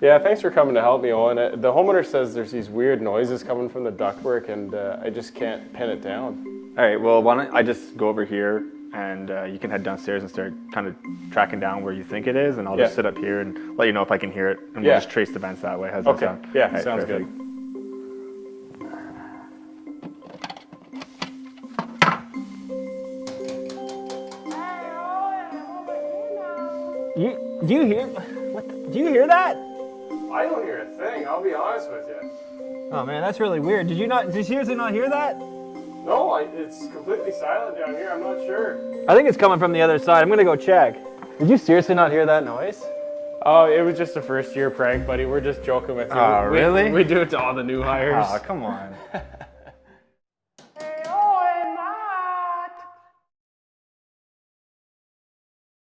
Yeah, thanks for coming to help me, Owen. The homeowner says there's these weird noises coming from the ductwork, and I just can't pin it down. All right, well, why don't I just go over here, and you can head downstairs and start kind of tracking down where you think it is, and I'll just sit up here and let you know if I can hear it, and we'll just trace the vents that way. How's that sound? Yeah, right, sounds perfect. good. Do you hear? Do you hear that? I don't hear a thing, I'll be honest with you. Oh man, that's really weird. Did you seriously not hear that? No, it's completely silent down here, I'm not sure. I think it's coming from the other side. I'm gonna go check. Did you seriously not hear that noise? Oh, it was just a first year prank, buddy. We're just joking with you. Oh, really? We do it to all the new hires. Oh, come on.